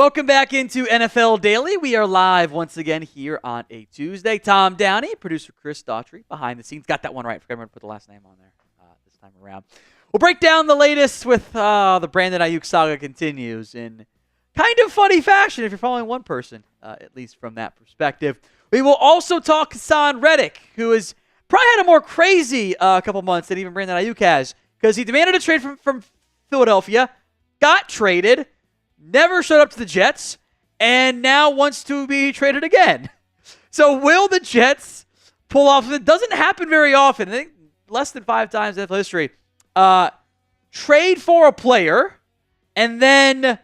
Welcome back into NFL Daily. We are live once again here on a Tuesday. Tom Downey, producer Chris Daughtry, behind the scenes. Got that one right. Forgot to put the last name on there this time around. We'll break down the latest with the Brandon Aiyuk saga continues in kind of funny fashion if you're following one person, at least from that perspective. We will also talk Haason Reddick, who has probably had a more crazy couple months than even Brandon Aiyuk has, because he demanded a trade from Philadelphia, got traded, never showed up to the Jets, and now wants to be traded again. So will the Jets pull off? It doesn't happen very often. I think less than 5 times in NFL history. Trade for a player and then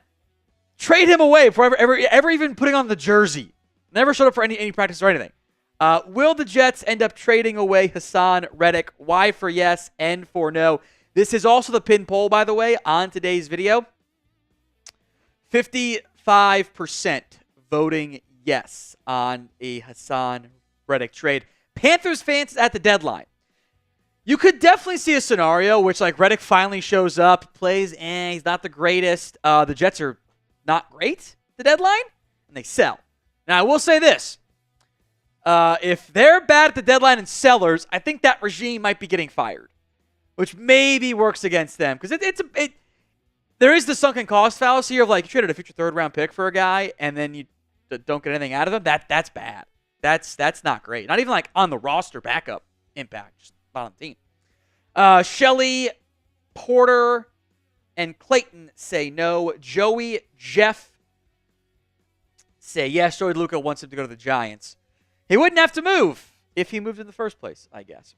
trade him away before ever even putting on the jersey. Never showed up for any practice or anything. Will the Jets end up trading away Haason Reddick? Y for yes, N for no. This is also the pin poll, by the way, on today's video. 55% voting yes on a Haason Reddick trade. Panthers fans at the deadline. You could definitely see a scenario which, like, Reddick finally shows up, plays, he's not the greatest. The Jets are not great at the deadline, and they sell. Now, I will say this. If they're bad at the deadline and sellers, I think that regime might be getting fired, which maybe works against them. Because there is the sunken cost fallacy of, like, you traded a future third-round pick for a guy, and then you don't get anything out of him. That's bad. That's not great. Not even, like, on the roster backup impact. Just not on the team. Shelly, Porter, and Clayton say no. Joey, Jeff say yes. Joey Luca wants him to go to the Giants. He wouldn't have to move if he moved in the first place, I guess.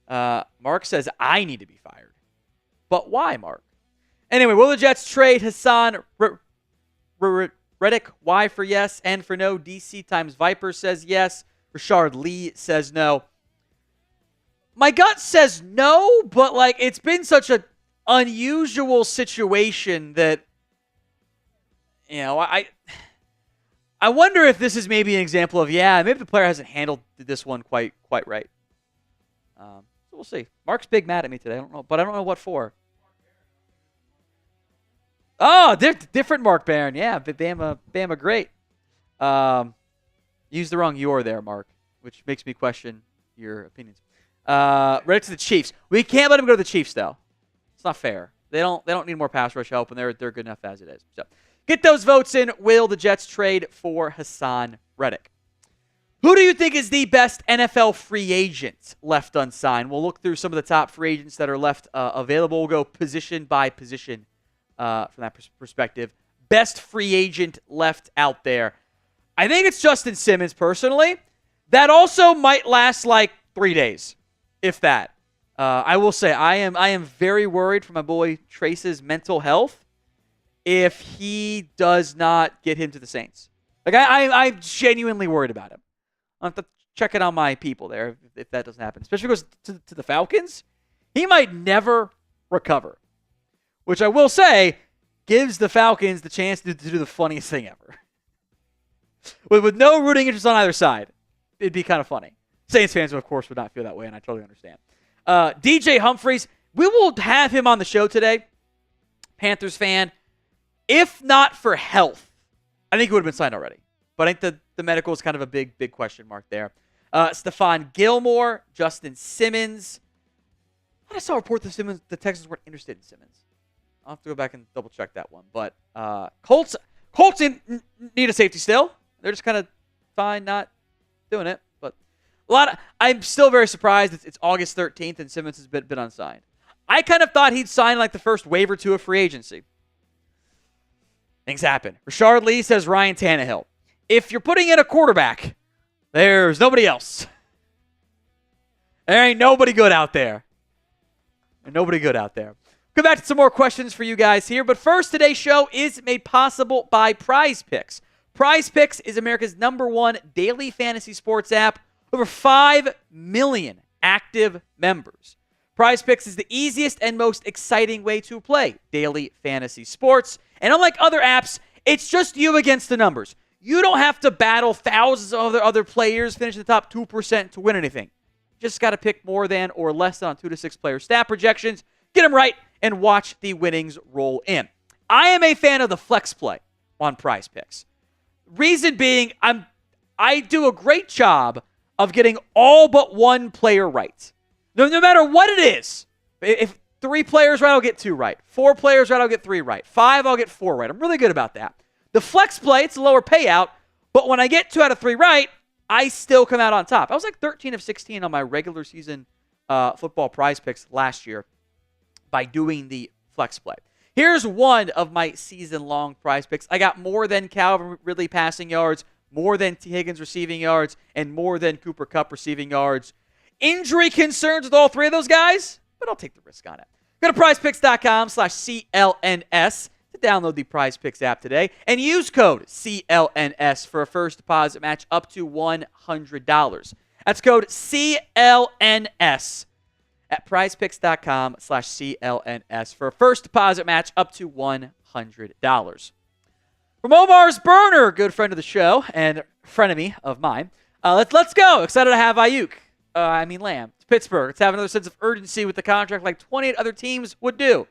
Mark says, I need to be fired. But why, Mark? Anyway, will the Jets trade Haason Reddick? Y for yes, N for no. DC times Viper says yes. Richard Lee says no. My gut says no, but, like, it's been such an unusual situation that, you know, I wonder if this is maybe an example of, maybe the player hasn't handled this one quite right. So we'll see. Mark's big mad at me today. I don't know what for. Oh, different Mark Barron. Yeah, Bama great. Used the wrong "your" there, Mark, which makes me question your opinions. Reddick to the Chiefs. We can't let him go to the Chiefs, though. It's not fair. They don't need more pass rush help, and they're good enough as it is. So get those votes in. Will the Jets trade for Haason Reddick? Who do you think is the best NFL free agent left unsigned? We'll look through some of the top free agents that are left available. We'll go position by position from that perspective. Best free agent left out there. I think it's Justin Simmons, personally. That also might last like 3 days, if that. I will say I am very worried for my boy Trace's mental health if he does not get him to the Saints. Like, I'm genuinely worried about him. I'll have to check it on my people there if that doesn't happen. Especially if he goes to the Falcons. He might never recover. Which I will say gives the Falcons the chance to do the funniest thing ever. with no rooting interest on either side. It'd be kind of funny. Saints fans, of course, would not feel that way, and I totally understand. DJ Humphries, we will have him on the show today. Panthers fan. If not for health, I think he would have been signed already. But I think the medical is kind of a big question mark there. Stephon Gilmore, Justin Simmons. I saw a report that the Texans weren't interested in Simmons. I'll have to go back and double check that one. But Colts need a safety still. They're just kind of fine not doing it. But I'm still very surprised. It's August 13th and Simmons has been unsigned. I kind of thought he'd sign like the first wave or two of free agency. Things happen. Richard Lee says Ryan Tannehill. If you're putting in a quarterback, there's nobody else. There ain't nobody good out there. Come back to some more questions for you guys here. But first, today's show is made possible by Prize Picks. Prize Picks is America's #1 daily fantasy sports app. Over 5 million active members. Prize Picks is the easiest and most exciting way to play daily fantasy sports. And unlike other apps, it's just you against the numbers. You don't have to battle thousands of other players finishing the top 2% to win anything. You just got to pick more than or less than on 2 to 6 player stat projections, get them right, and watch the winnings roll in. I am a fan of the flex play. on Prize Picks. Reason being, I do a great job of getting all but one player right. No matter what it is. If 3 players right, I'll get 2 right. 4 players right, I'll get 3 right. 5, I'll get 4 right. I'm really good about that. The flex play, it's a lower payout, but when I get 2 out of 3 right, I still come out on top. I was like 13 of 16 on my regular season football Prize Picks last year by doing the flex play. Here's one of my season-long Prize Picks. I got more than Calvin Ridley passing yards, more than T. Higgins receiving yards, and more than Cooper Kupp receiving yards. Injury concerns with all 3 of those guys, but I'll take the risk on it. Go to prizepicks.com/CLNS to download the Prize Picks app today and use code CLNS for a first deposit match up to $100. That's code CLNS at prizepicks.com/CLNS for a first deposit match up to $100. From Omar's Burner, good friend of the show and frenemy of mine, let's go. Excited to have Aiyuk. Lamb. It's Pittsburgh. Let's have another sense of urgency with the contract like 28 other teams would do.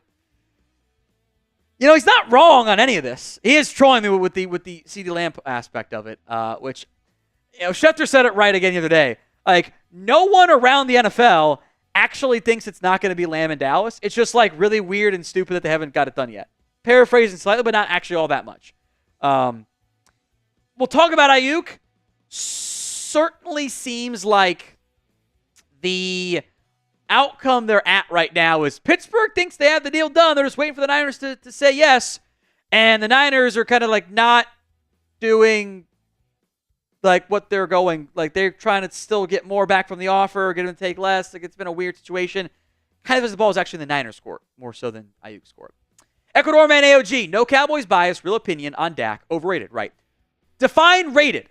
He's not wrong on any of this. He is trolling me with the CeeDee Lamb aspect of it, which, Schefter said it right again the other day. Like, no one around the NFL actually thinks it's not going to be Lamb in Dallas. It's just like really weird and stupid that they haven't got it done yet. Paraphrasing slightly, but not actually all that much. We'll talk about Aiyuk. Certainly seems like the outcome they're at right now is Pittsburgh thinks they have the deal done. They're just waiting for the Niners to say yes. And the Niners are kind of like not doing like what they're going. Like they're trying to still get more back from the offer, get them to take less. Like it's been a weird situation. Kind of as the ball is actually in the Niners' court, more so than Aiyuk's court. Ecuador man AOG, no Cowboys bias, real opinion on Dak. Overrated, right? Define rated.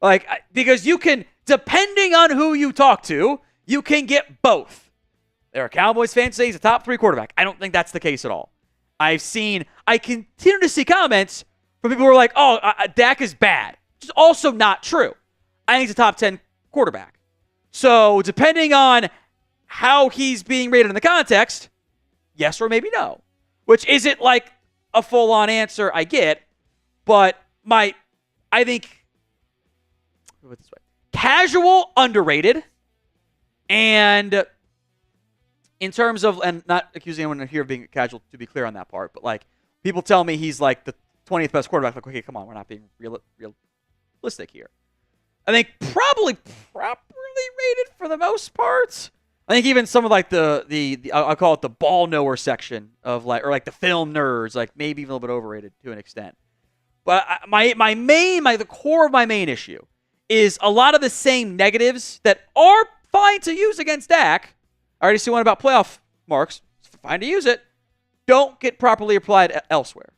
Like, because you can, depending on who you talk to, you can get both. There are Cowboys fans saying he's a top 3 quarterback. I don't think that's the case at all. I continue to see comments from people who are like, Dak is bad. Which is also not true. I think he's a top 10 quarterback. So, depending on how he's being rated in the context, yes or maybe no. Which isn't like a full-on answer I get, but I think, put it this way, casual, underrated, and in terms of, and not accusing anyone here of being casual, to be clear on that part, but like, people tell me he's like the 20th best quarterback, like, okay, come on, we're not being realistic here. I think probably properly rated for the most part. I think even some of like the I'll call it the ball knower section of like, or like the film nerds, like maybe even a little bit overrated to an extent. But the core of my main issue is a lot of the same negatives that are fine to use against Dak. I already see one about playoff marks. It's fine to use it. Don't get properly applied elsewhere.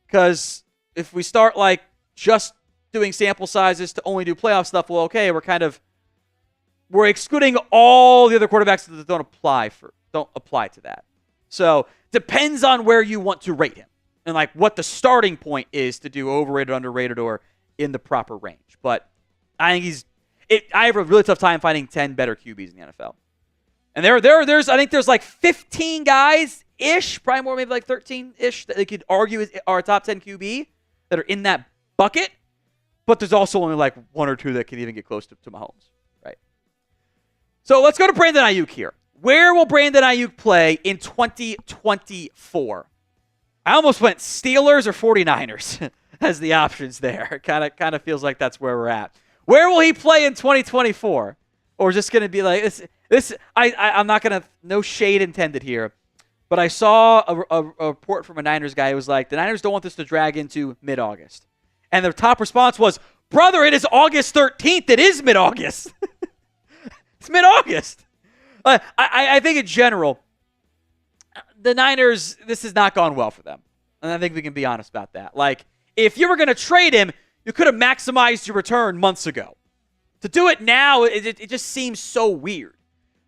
Because if we start like just doing sample sizes to only do playoff stuff, well, okay, we're excluding all the other quarterbacks that don't apply to that. So depends on where you want to rate him and like what the starting point is to do overrated, underrated, or in the proper range. But I think I have a really tough time finding 10 better QBs in the NFL. And there's I think there's like 15 guys ish, probably more, maybe like 13 ish that they could argue are a top 10 QB that are in that bucket. But there's also only like 1 or 2 that can even get close to Mahomes. So let's go to Brandon Aiyuk here. Where will Brandon Aiyuk play in 2024? I almost went Steelers or 49ers as the options there. Kind of feels like that's where we're at. Where will he play in 2024? Or is this going to be like this? I'm not going to, no shade intended here. But I saw a report from a Niners guy who was like, the Niners don't want this to drag into mid-August. And their top response was, brother, it is August 13th. It is mid-August. It's mid-August. I think in general, the Niners, this has not gone well for them. And I think we can be honest about that. Like, if you were going to trade him, you could have maximized your return months ago. To do it now, it just seems so weird.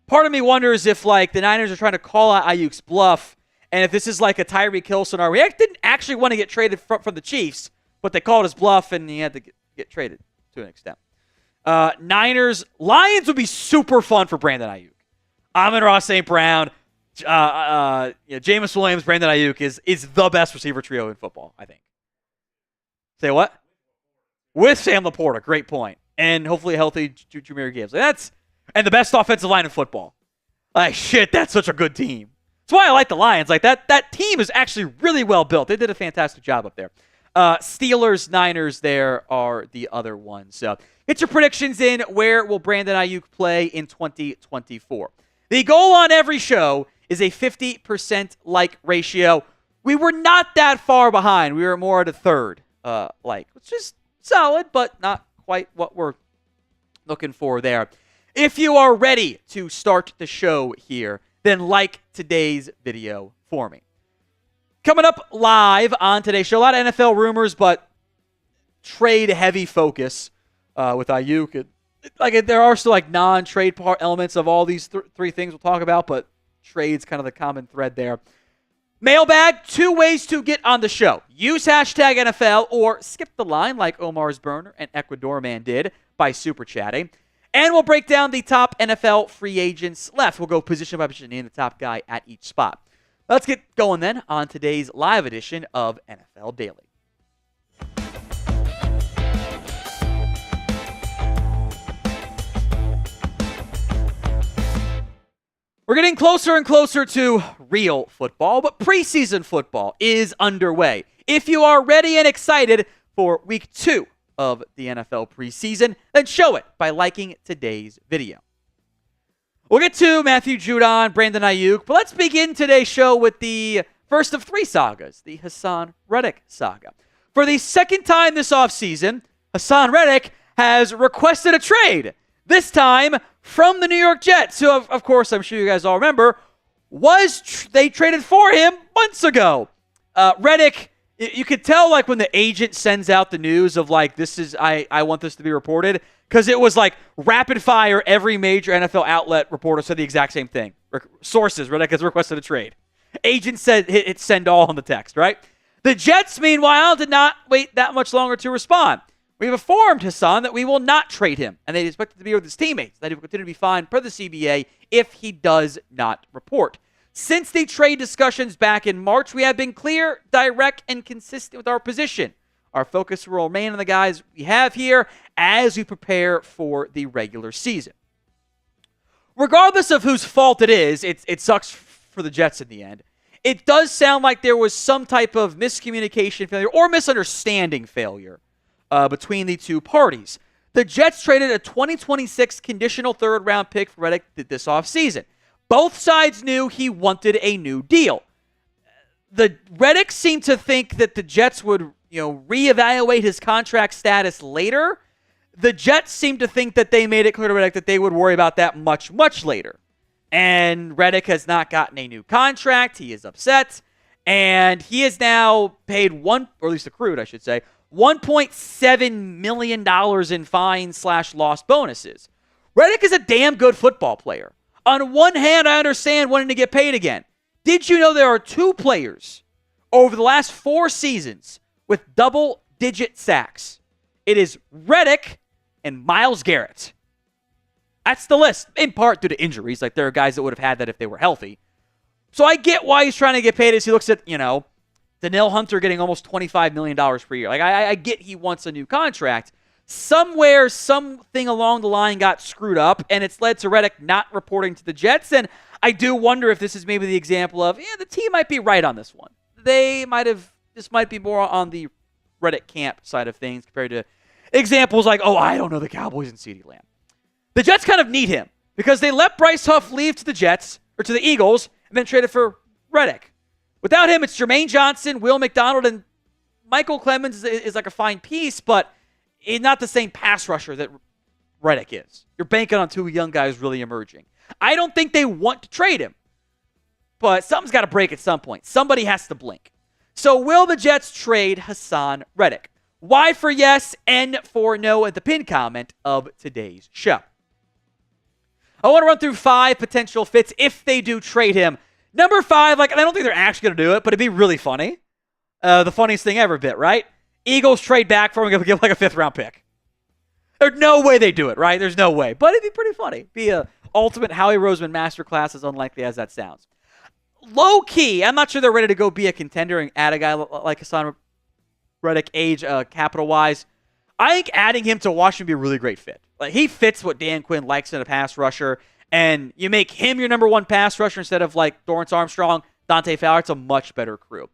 Part of me wonders if, like, the Niners are trying to call out Aiyuk's bluff, and if this is like a Tyreek Hill scenario. He didn't actually want to get traded from the Chiefs, but they called his bluff, and he had to get traded to an extent. Lions would be super fun for Brandon Aiyuk. Amon-Ra St. Brown, Jameis Williams, Brandon Aiyuk is the best receiver trio in football, I think. Say what? With Sam Laporta. Great point. And hopefully a healthy Jahmyr Gibbs. And the best offensive line in football. Like, shit, that's such a good team. That's why I like the Lions. Like, that team is actually really well built. They did a fantastic job up there. Steelers, Niners there are the other ones. So get your predictions in. Where will Brandon Aiyuk play in 2024? The goal on every show is a 50% like ratio. We were not that far behind. We were more at a third like, which is solid, but not quite what we're looking for there. If you are ready to start the show here, then like today's video for me. Coming up live on today's show, a lot of NFL rumors, but trade-heavy focus with Aiyuk. There are still non-trade part elements of all these three things we'll talk about, but trade's kind of the common thread there. Mailbag, 2 ways to get on the show. Use hashtag NFL or skip the line like Omar's Burner and Ecuador Man did by super chatting. And we'll break down the top NFL free agents left. We'll go position by position, and the top guy at each spot. Let's get going then on today's live edition of NFL Daily. We're getting closer and closer to real football, but preseason football is underway. If you are ready and excited for week 2 of the NFL preseason, then show it by liking today's video. We'll get to Matthew Judon, Brandon Aiyuk, but let's begin today's show with the first of 3 sagas, the Haason Reddick saga. For the second time this offseason, Haason Reddick has requested a trade, this time from the New York Jets, who, of course, I'm sure you guys all remember, they traded for him months ago. Reddick, you could tell when the agent sends out the news of I want this to be reported, because it was rapid fire. Every major NFL outlet reporter said the exact same thing. Sources, Reddick has requested a trade. Agent said hit send all on the text, right? The Jets, meanwhile, did not wait that much longer to respond. We've informed Haason that we will not trade him, and they expect him to be with his teammates, that he will continue to be fined per the CBA if he does not report. Since the trade discussions back in March, we have been clear, direct, and consistent with our position. Our focus will remain on the guys we have here as we prepare for the regular season. Regardless of whose fault it is, it sucks for the Jets in the end. It does sound like there was some type of miscommunication failure or misunderstanding failure between the two parties. The Jets traded a 2026 conditional third-round pick for Reddick this offseason. Both sides knew he wanted a new deal. The Reddick seemed to think that the Jets would, reevaluate his contract status later. The Jets seemed to think that they made it clear to Reddick that they would worry about that much, much later. And Reddick has not gotten a new contract. He is upset. And he is now paid or at least accrued, I should say, $1.7 million in fines/lost bonuses. Reddick is a damn good football player. On one hand, I understand wanting to get paid again. Did you know there are 2 players over the last 4 seasons with double-digit sacks? It is Reddick and Myles Garrett. That's the list, in part due to injuries. There are guys that would have had that if they were healthy. So I get why he's trying to get paid as he looks at, Danielle Hunter getting almost $25 million per year. I get he wants a new contract. Somewhere, something along the line got screwed up, and it's led to Reddick not reporting to the Jets. And I do wonder if this is maybe the example of, the team might be right on this one. This might be more on the Reddick camp side of things compared to examples like, I don't know, the Cowboys and CeeDee Lamb. The Jets kind of need him because they let Bryce Huff leave to the Jets, or to the Eagles, and then traded for Reddick. Without him, it's Jermaine Johnson, Will McDonald, and Michael Clemens is a fine piece, but he's not the same pass rusher that Reddick is. You're banking on 2 young guys really emerging. I don't think they want to trade him, but something's got to break at some point. Somebody has to blink. So will the Jets trade Haason Reddick? Y for yes, N for no at the pin comment of today's show. I want to run through 5 potential fits if they do trade him. Number 5, I don't think they're actually going to do it, but it'd be really funny. The funniest thing ever bit, right? Eagles trade back for him and give a 5th-round pick. There's no way they do it, right? There's no way. But it'd be pretty funny. Be a ultimate Howie Roseman masterclass, as unlikely as that sounds. Low-key, I'm not sure they're ready to go be a contender and add a guy like Haason Reddick age, capital-wise. I think adding him to Washington would be a really great fit. Like, he fits what Dan Quinn likes in a pass rusher, and you make him your number one pass rusher instead of like Dorrance Armstrong, Dante Fowler. It's a much better crew.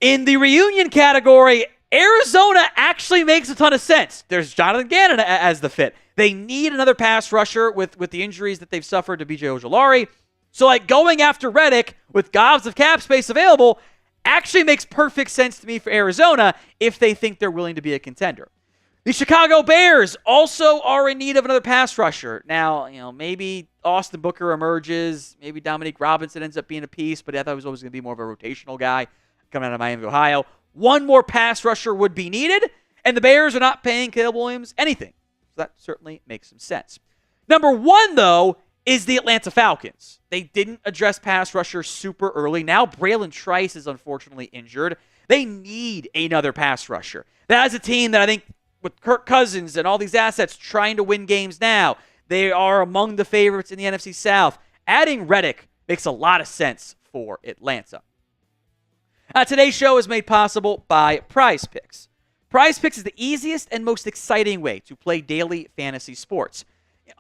In the reunion category, Arizona actually makes a ton of sense. There's Jonathan Gannon as the fit. They need another pass rusher with the injuries that they've suffered to B.J. Ojulari. So, like, going after Reddick with gobs of cap space available actually makes perfect sense to me for Arizona if they think they're willing to be a contender. The Chicago Bears also are in need of another pass rusher. Now, maybe Austin Booker emerges. Maybe Dominique Robinson ends up being a piece, but I thought he was always going to be more of a rotational guy coming out of Miami, Ohio. One more pass rusher would be needed, and the Bears are not paying Caleb Williams anything. So that certainly makes some sense. Number one, though, is the Atlanta Falcons. They didn't address pass rusher super early. Now Braylon Trice is unfortunately injured. They need another pass rusher. That is a team that I think, with Kirk Cousins and all these assets trying to win games now, they are among the favorites in the NFC South. Adding Reddick makes a lot of sense for Atlanta. Today's show is made possible by Prize Picks. Prize Picks is the easiest and most exciting way to play daily fantasy sports.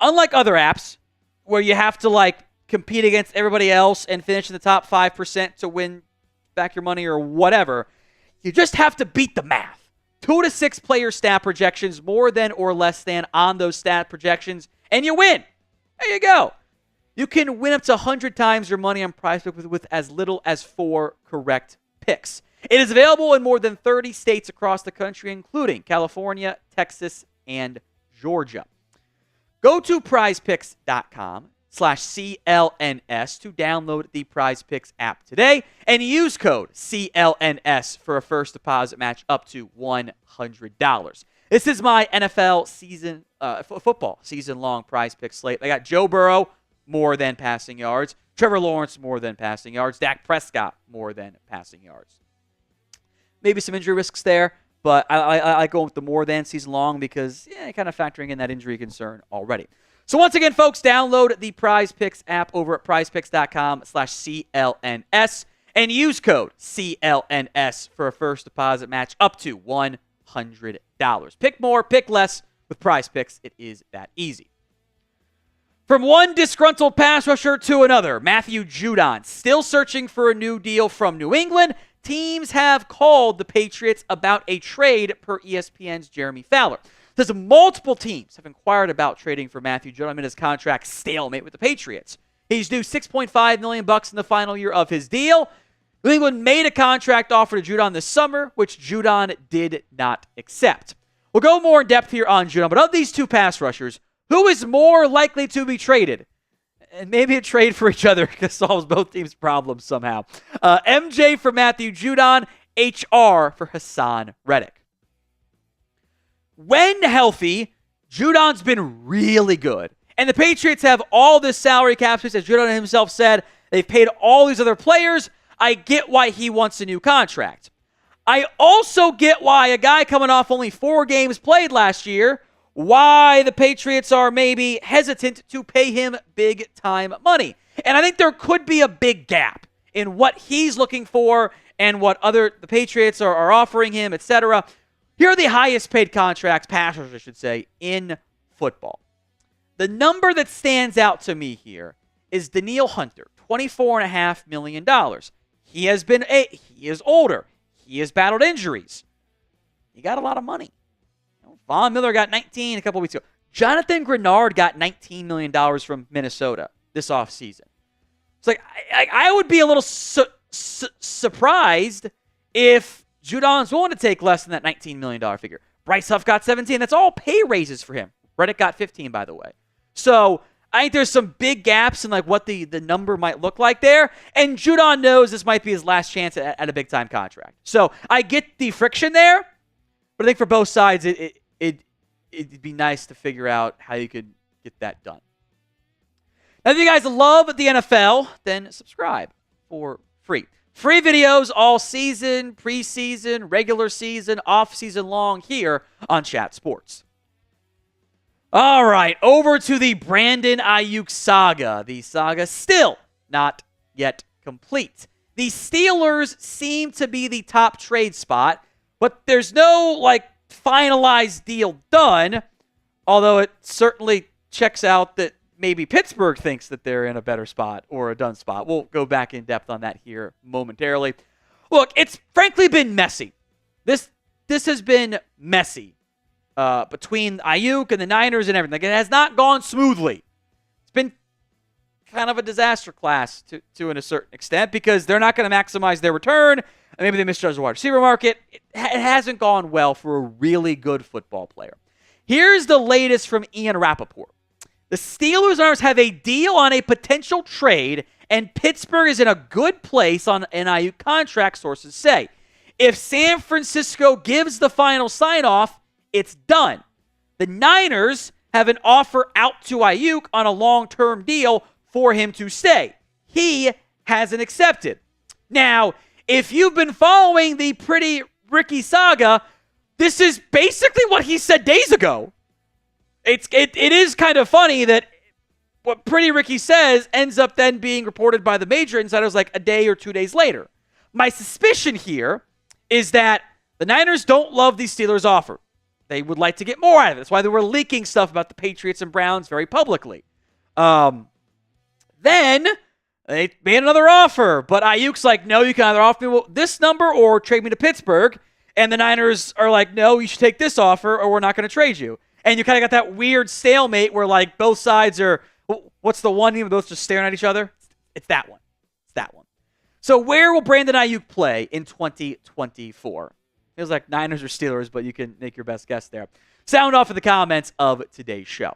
Unlike other apps, where you have to compete against everybody else and finish in the top 5% to win back your money or whatever, you just have to beat the math. 2 to 6 player stat projections, more than or less than on those stat projections, and you win. There you go. You can win up to 100 times your money on Prize Picks with as little as 4 correct picks. It is available in more than 30 states across the country, including California, Texas, and Georgia. Go to prizepicks.com/CLNS to download the Prize Picks app today and use code CLNS for a first deposit match up to $100. This is my NFL season, football season-long Prize Picks slate. I got Joe Burrow, more than passing yards. Trevor Lawrence, more than passing yards. Dak Prescott, more than passing yards. Maybe some injury risks there, but I like going with the more than season long because kind of factoring in that injury concern already. So once again, folks, download the Prize Picks app over at prizepicks.com/CLNS and use code CLNS for a first deposit match up to $100. Pick more, pick less with Prize Picks. It is that easy. From one disgruntled pass rusher to another, Matthew Judon still searching for a new deal from New England. Teams have called the Patriots about a trade per ESPN's Jeremy Fowler. Says multiple teams have inquired about trading for Matthew Judon amid his contract stalemate with the Patriots. He's due $6.5 million in the final year of his deal. New England made a contract offer to Judon this summer, which Judon did not accept. We'll go more in depth here on Judon, but of these two pass rushers, who is more likely to be traded? And maybe a trade for each other solves both teams' problems somehow. MJ for Matthew Judon, HR for Haason Reddick. When healthy, Judon's been really good. And the Patriots have all this salary cap space, as Judon himself said. They've paid all these other players. I get why he wants a new contract. I also get why a guy coming off only 4 games played last year, why the Patriots are maybe hesitant to pay him big-time money. And I think there could be a big gap in what he's looking for and what the Patriots are offering him, etc. Here are the highest-paid contracts, passers, I should say, in football. The number that stands out to me here is Danielle Hunter, $24.5 million. He is older. He has battled injuries. He got a lot of money. Von Miller got 19 a couple weeks ago. Jonathan Grenard got $19 million from Minnesota this offseason. It's like, I would be a little surprised if Judon's willing to take less than that $19 million figure. Bryce Huff got 17. That's all pay raises for him. Reddick got 15, by the way. So I think there's some big gaps in what the number might look like there. And Judon knows this might be his last chance at a big-time contract. So I get the friction there, but I think for both sides, it'd be nice to figure out how you could get that done. Now, if you guys love the NFL, then subscribe for free. Free videos all season, preseason, regular season, off-season long here on Chat Sports. All right, over to the Brandon Aiyuk saga. The saga still not yet complete. The Steelers seem to be the top trade spot, But there's no, finalized deal done, although it certainly checks out that maybe Pittsburgh thinks that they're in a better spot or a done spot. We'll go back in depth on that here momentarily. Look, it's frankly been messy. This has been messy between Aiyuk and the Niners and everything. It has not gone smoothly. It's been kind of a disaster class to a certain extent because they're not going to maximize their return. And maybe they misjudged the wide receiver market. It hasn't gone well for a really good football player. Here's the latest from Ian Rapoport. The Steelers and ours have a deal on a potential trade, and Pittsburgh is in a good place on an Aiyuk contract, sources say. If San Francisco gives the final sign-off, it's done. The Niners have an offer out to Aiyuk on a long-term deal for him to stay. He hasn't accepted. Now, if you've been following the Pretty Ricky saga, this is basically what he said days ago. It is kind of funny that what Pretty Ricky says ends up then being reported by the major insiders like a day or 2 days later. My suspicion here is that the Niners don't love the Steelers' offer. They would like to get more out of it. That's why they were leaking stuff about the Patriots and Browns very publicly. Then they made another offer, but Ayuk's like, no, you can either offer me this number or trade me to Pittsburgh. And the Niners are like, no, you should take this offer or we're not going to trade you. And you kind of got that weird stalemate where both sides are, what's the one team both just staring at each other? It's that one. It's that one. So where will Brandon Aiyuk play in 2024? Feels like Niners or Steelers, but you can make your best guess there. Sound off in the comments of today's show.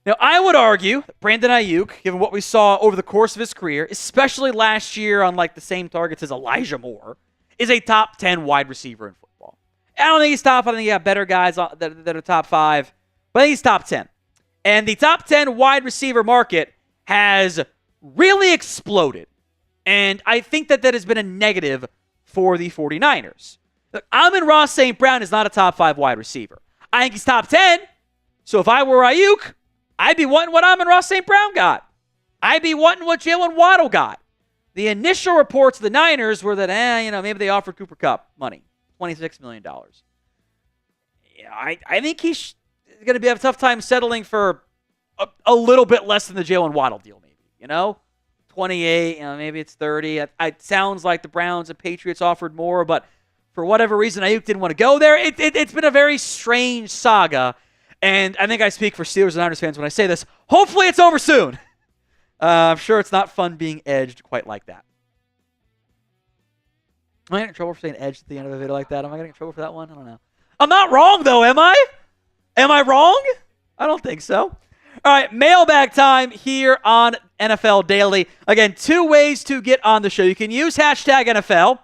Now, I would argue that Brandon Aiyuk, given what we saw over the course of his career, especially last year on the same targets as Elijah Moore, is a top 10 wide receiver in football. I don't think he's top. I think you got better guys that are top 5, but I think he's top 10. And the top 10 wide receiver market has really exploded. And I think that has been a negative for the 49ers. Look, Amon-Ra St. Brown is not a top 5 wide receiver. I think he's top 10. So if I were Aiyuk, I'd be wanting what Amon-Ra St. Brown got. I'd be wanting what Jalen Waddle got. The initial reports of the Niners were that, maybe they offered Cooper Kupp money, $26 million. I think he's going to have a tough time settling for a little bit less than the Jalen Waddle deal, maybe. 28, maybe it's 30. It sounds like the Browns and Patriots offered more, but for whatever reason, Aiyuk didn't want to go there. It's been a very strange saga, and I think I speak for Steelers and Niners fans when I say this. Hopefully it's over soon. I'm sure it's not fun being edged quite like that. Am I getting in trouble for saying edged at the end of a video like that? Am I getting in trouble for that one? I don't know. I'm not wrong, though, am I? Am I wrong? I don't think so. All right, mailbag time here on NFL Daily. Again, 2 ways to get on the show. You can use hashtag NFL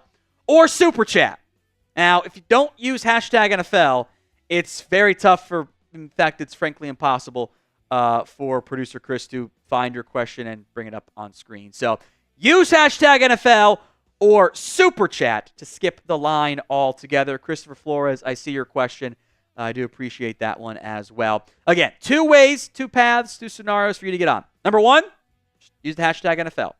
or Super Chat. Now, if you don't use hashtag NFL, it's very tough in fact, it's frankly impossible for producer Chris to find your question and bring it up on screen. So use hashtag NFL or Super Chat to skip the line altogether. Christopher Flores, I see your question. I do appreciate that one as well. Again, 2 ways, 2 paths, 2 scenarios for you to get on. Number 1, use the hashtag NFL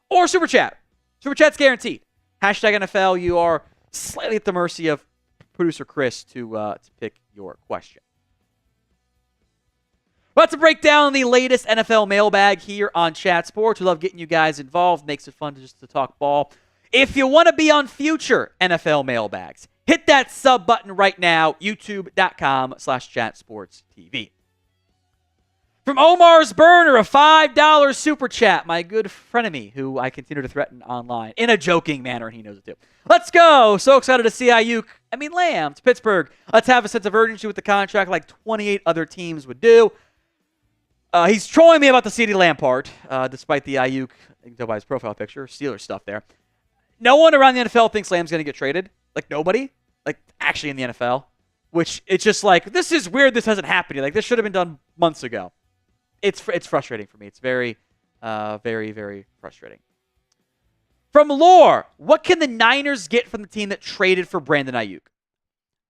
or Super Chat. Super Chat's guaranteed. Hashtag NFL, you are slightly at the mercy of producer Chris to pick your question. About to break down the latest NFL mailbag here on Chat Sports. We love getting you guys involved. Makes it fun to talk ball. If you want to be on future NFL mailbags, hit that sub button right now, youtube.com/chatsportstv. From Omar's Burner, a $5 super chat, my good frenemy, who I continue to threaten online in a joking manner, and he knows it too. Let's go. So excited to see Lamb to Pittsburgh. Let's have a sense of urgency with the contract like 28 other teams would do. He's trolling me about the CeeDee Lamb part, despite the Aiyuk, you can tell by his profile picture, Steelers stuff there. No one around the NFL thinks Lamb's going to get traded. Nobody. Actually in the NFL. Which, it's just this is weird this hasn't happened yet. This should have been done months ago. It's frustrating for me. It's very, very, very frustrating. From Lore, what can the Niners get from the team that traded for Brandon Aiyuk?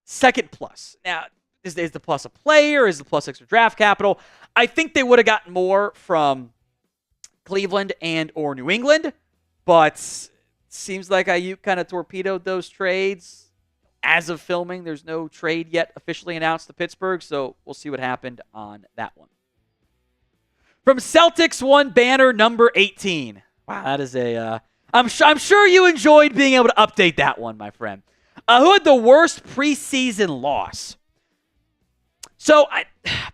Second plus. Now, is the plus a player? Is the plus extra draft capital? I think they would have gotten more from Cleveland and or New England, but seems like Aiyuk kind of torpedoed those trades. as of filming, there's no trade yet officially announced to Pittsburgh, so we'll see what happened on that one. From Celtics 1 banner number 18. Wow, that is a... I'm sure you enjoyed being able to update that one, my friend. Who had the worst preseason loss? So,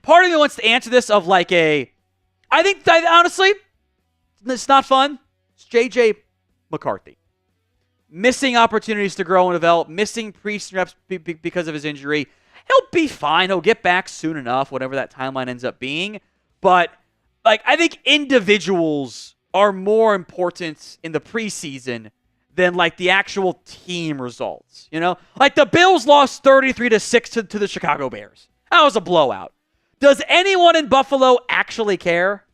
part of me wants to answer this of like I think, honestly, it's not fun. It's J.J. McCarthy. Missing opportunities to grow and develop, missing preseason reps because of his injury. He'll be fine. He'll get back soon enough, whatever that timeline ends up being. But, I think individuals are more important in the preseason than, the actual team results. You know? The Bills lost 33-6 to the Chicago Bears. That was a blowout. Does anyone in Buffalo actually care?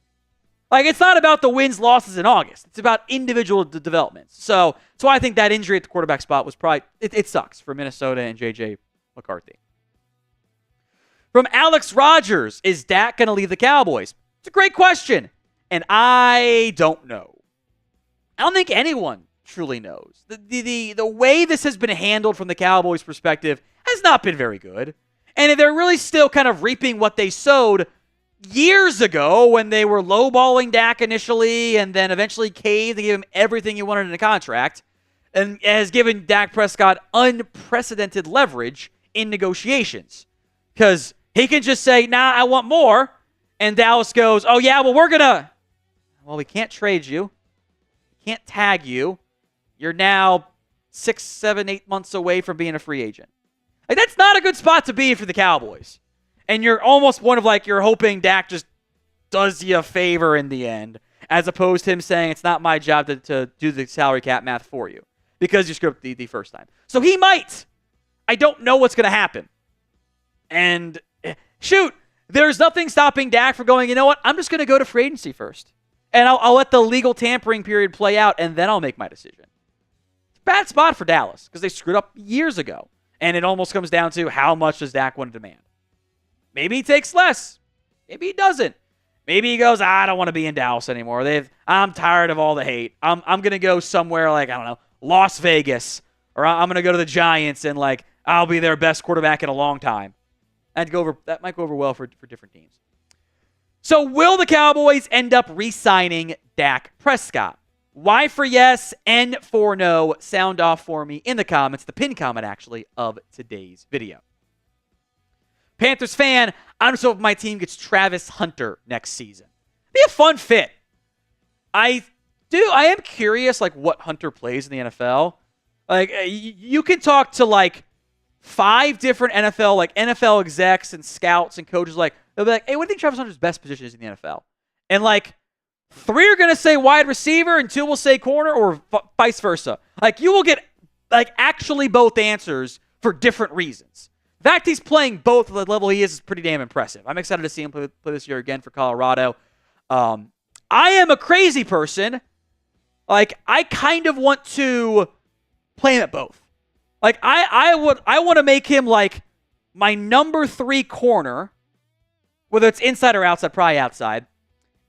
It's not about the wins, losses in August. It's about individual developments. So that's why I think that injury at the quarterback spot was probably, it sucks for Minnesota and J.J. McCarthy. From Alex Rogers, is Dak going to leave the Cowboys? It's a great question, and I don't know. I don't think anyone truly knows. The way this has been handled from the Cowboys' perspective has not been very good, and they're really still kind of reaping what they sowed years ago when they were lowballing Dak initially and then eventually caved and gave him everything he wanted in a contract, and has given Dak Prescott unprecedented leverage in negotiations. Because he can just say, nah, I want more. And Dallas goes, oh yeah, well, we can't trade you. We can't tag you. You're now 6, 7, 8 months away from being a free agent. That's not a good spot to be for the Cowboys. And you're almost one of you're hoping Dak just does you a favor in the end, as opposed to him saying it's not my job to do the salary cap math for you because you screwed up the first time. So he might. I don't know what's going to happen. And shoot, there's nothing stopping Dak from going, you know what, I'm just going to go to free agency first. And I'll let the legal tampering period play out, and then I'll make my decision. It's a bad spot for Dallas because they screwed up years ago. And it almost comes down to how much does Dak want to demand. Maybe he takes less. Maybe he doesn't. Maybe he goes, I don't want to be in Dallas anymore. I'm tired of all the hate. I'm going to go somewhere I don't know, Las Vegas. Or I'm going to go to the Giants and I'll be their best quarterback in a long time. That might go over well for different teams. So will the Cowboys end up re-signing Dak Prescott? Y for yes, N for no. Sound off for me in the comments. The pinned comment, actually, of today's video. Panthers fan, I'm just hoping my team gets Travis Hunter next season. Be a fun fit. I am curious, what Hunter plays in the NFL. You can talk to, 5 different NFL execs and scouts and coaches. They'll be like, hey, what do you think Travis Hunter's best position is in the NFL? And, 3 are going to say wide receiver and 2 will say corner, or vice versa. You will get, actually both answers for different reasons. The fact he's playing both at the level he is pretty damn impressive. I'm excited to see him play this year again for Colorado. I am a crazy person. I kind of want to play him at both. I want to make him my number 3 corner, whether it's inside or outside, probably outside.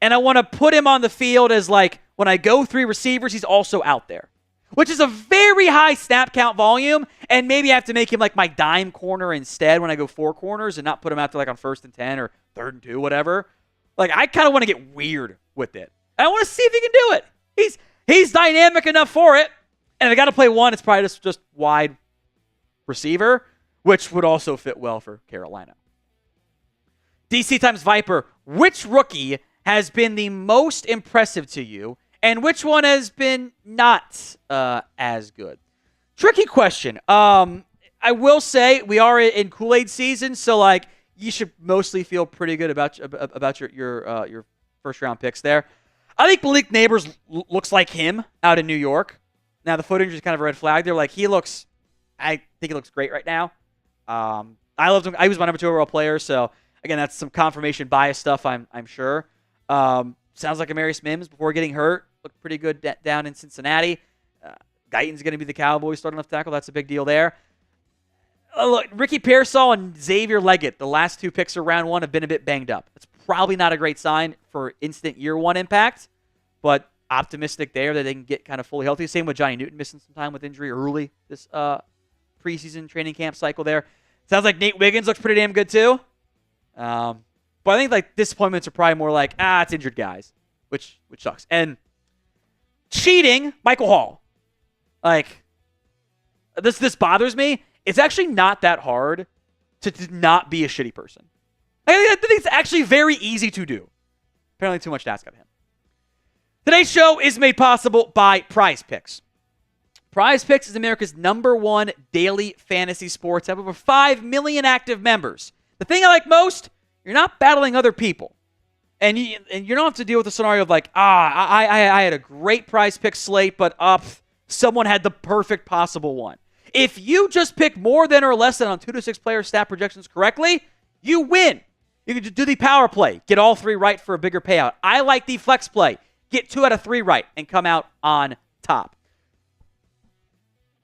And I want to put him on the field as when I go 3 receivers, he's also out there, which is a very high snap count volume. And maybe I have to make him my dime corner instead when I go 4 corners and not put him out there on 1st and 10 or 3rd and 2, whatever. I kind of want to get weird with it. I want to see if he can do it. He's dynamic enough for it. And if I got to play one, it's probably just wide receiver, which would also fit well for Carolina. DC times Viper, which rookie has been the most impressive to you, and which one has been not as good? Tricky question. I will say we are in Kool-Aid season, so you should mostly feel pretty good about your first round picks there. I think Malik Neighbors looks like him out in New York. Now the foot injury is kind of a red flag. They're I think he looks great right now. I loved him. I was my number 2 overall player, so again, that's some confirmation bias stuff, I'm sure. Sounds like Amarius Mims before getting hurt looked pretty good down in Cincinnati. Guyton's going to be the Cowboys starting left tackle. That's a big deal there. Look, Ricky Pearsall and Xavier Leggett, the last 2 picks of round 1, have been a bit banged up. That's probably not a great sign for instant year 1 impact, but optimistic there that they can get kind of fully healthy. Same with Johnny Newton missing some time with injury early this preseason training camp cycle there. Sounds like Nate Wiggins looks pretty damn good too. But I think like disappointments are probably more like, it's injured guys, which sucks. And cheating, Michael Hall. Like, this bothers me. It's actually not that hard to not be a shitty person. I think it's actually very easy to do. Apparently too much to ask of him. Today's show is made possible by Prize Picks. Prize Picks is America's #1 daily fantasy sports. Have over 5 million active members. The thing I like most, you're not battling other people. And you don't have to deal with the scenario of like, I had a great Prize Picks slate, but someone had the perfect possible one. If you just pick more than or less than on 2 to 6 player stat projections correctly, you win. You can do the power play, get all 3 right for a bigger payout. I like the flex play, get 2 out of 3 right, and come out on top.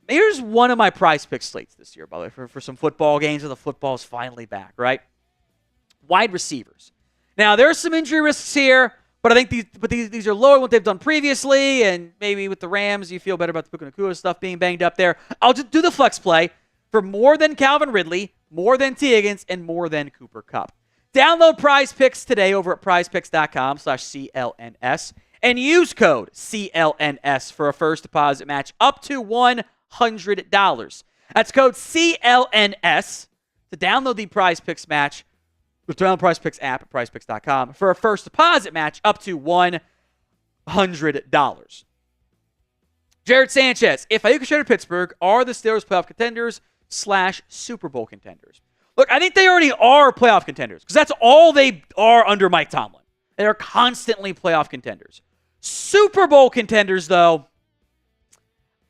Here's one of my Prize Picks slates this year, by the way, for some football games where the football's finally back, right? Wide receivers. Now, there are some injury risks here, but I think these are lower than what they've done previously, and maybe with the Rams, you feel better about the Puka Nacua stuff being banged up there. I'll just do the flex play for more than Calvin Ridley, more than T. Higgins, and more than Cooper Kupp. Download Prize Picks today over at prizepicks.com/CLNS and use code CLNS for a first deposit match up to $100. That's code CLNS to download the Prize Picks match. Download the Prize Picks app at prizepicks.com for a first deposit match up to $100. Jared Sanchez, if Aiyuk to Pittsburgh, are the Steelers playoff contenders / Super Bowl contenders? Look, I think they already are playoff contenders because that's all they are under Mike Tomlin. They are constantly playoff contenders. Super Bowl contenders, though,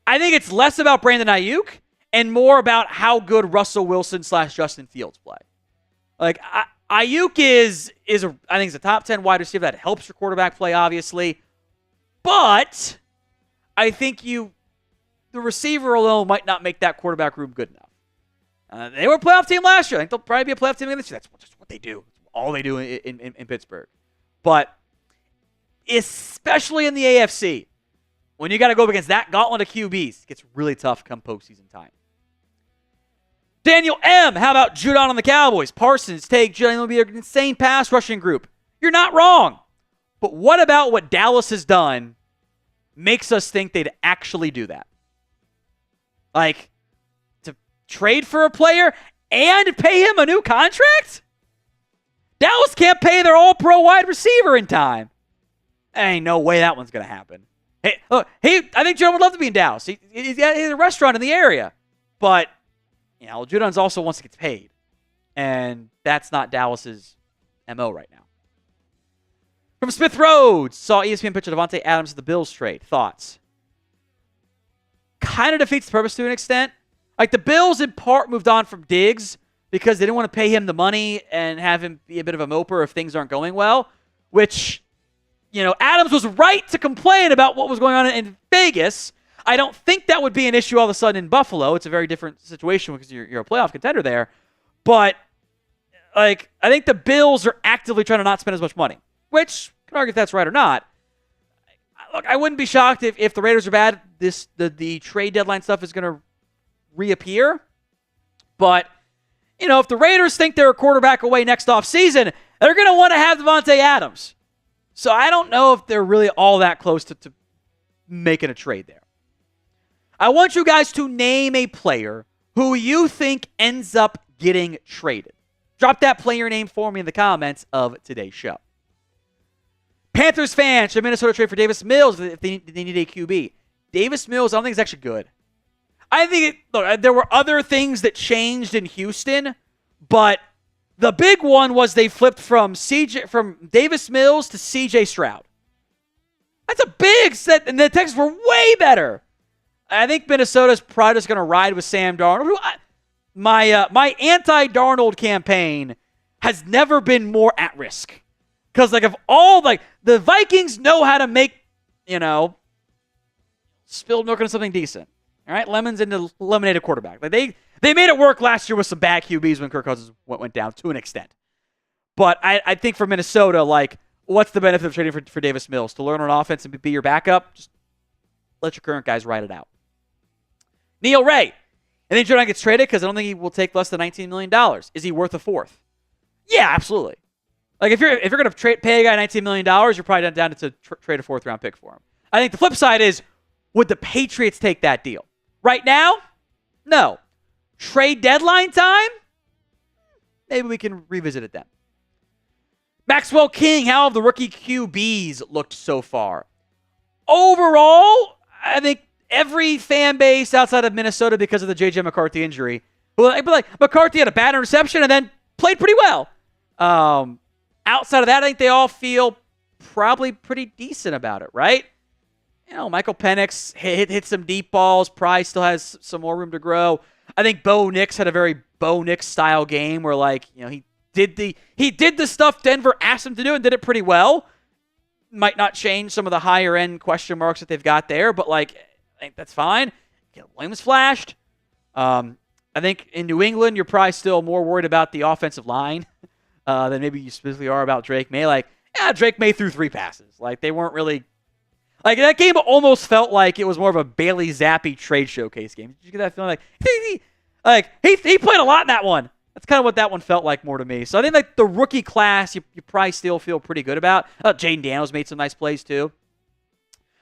I think it's less about Brandon Aiyuk and more about how good Russell Wilson / Justin Fields play. Like, Aiyuk is I think he's a top 10 wide receiver. That helps your quarterback play, obviously. But I think the receiver alone might not make that quarterback room good enough. They were a playoff team last year. I think they'll probably be a playoff team again this year. That's just what they do. It's all they do in Pittsburgh. But especially in the AFC, when you got to go up against that gauntlet of QBs, it gets really tough come postseason time. Daniel M., how about Judon on the Cowboys? Parsons, take Judon will be an insane pass rushing group. You're not wrong. But what about what Dallas has done makes us think they'd actually do that? Like, to trade for a player and pay him a new contract? Dallas can't pay their all-pro wide receiver in time. Ain't no way that one's going to happen. Hey, look, I think Judon would love to be in Dallas. He's got a restaurant in the area. But, Judon's also wants to get paid. And that's not Dallas's MO right now. From Smith Road, saw ESPN picture Devontae Adams at the Bills trade. Thoughts? Kind of defeats the purpose to an extent. Like, the Bills in part moved on from Diggs because they didn't want to pay him the money and have him be a bit of a moper if things aren't going well, which, Adams was right to complain about what was going on in Vegas. I don't think that would be an issue all of a sudden in Buffalo. It's a very different situation because you're a playoff contender there. But, I think the Bills are actively trying to not spend as much money, which, can argue if that's right or not. Look, I wouldn't be shocked if the Raiders are bad. The trade deadline stuff is going to reappear. But, if the Raiders think they're a quarterback away next offseason, they're going to want to have Devontae Adams. So I don't know if they're really all that close to making a trade there. I want you guys to name a player who you think ends up getting traded. Drop that player name for me in the comments of today's show. Panthers fans should Minnesota trade for Davis Mills if they need a QB. Davis Mills, I don't think is actually good. I think there were other things that changed in Houston, but the big one was they flipped from Davis Mills to C.J. Stroud. That's a big set, and the Texans were way better. I think Minnesota's probably just going to ride with Sam Darnold. My anti-Darnold campaign has never been more at risk. Because, the Vikings know how to make, spilled milk into something decent. All right? Lemons into lemonade a quarterback. They made it work last year with some bad QBs when Kirk Cousins went down to an extent. But I think for Minnesota, what's the benefit of trading for Davis Mills? To learn on offense and be your backup? Just let your current guys ride it out. Neil Ray, And then Judon gets traded because I don't think he will take less than $19 million. Is he worth a fourth? Yeah, absolutely. Like if you're going to pay a guy $19 million, you're probably down to trade a fourth-round pick for him. I think the flip side is, would the Patriots take that deal? Right now, no. Trade deadline time? Maybe we can revisit it then. Maxwell King, how have the rookie QBs looked so far? Overall, I think every fan base outside of Minnesota, because of the J.J. McCarthy injury, but like McCarthy had a bad interception and then played pretty well. Outside of that, I think they all feel probably pretty decent about it, right? You know, Michael Penix hit some deep balls. Price still has some more room to grow. I think Bo Nix had a very Bo Nix style game where, like, you know, he did the stuff Denver asked him to do and did it pretty well. Might not change some of the higher end question marks that they've got there, but like, I think that's fine. Caleb Williams flashed. I think in New England, you're probably still more worried about the offensive line than maybe you specifically are about Drake May. Like, yeah, Drake May threw 3 passes. Like, they weren't really. Like, that game almost felt like it was more of a Bailey Zappi trade showcase game. Did you get that feeling? Like, he played a lot in that one. That's kind of what that one felt like more to me. So I think, like, the rookie class, you probably still feel pretty good about. Jaden Daniels made some nice plays, too.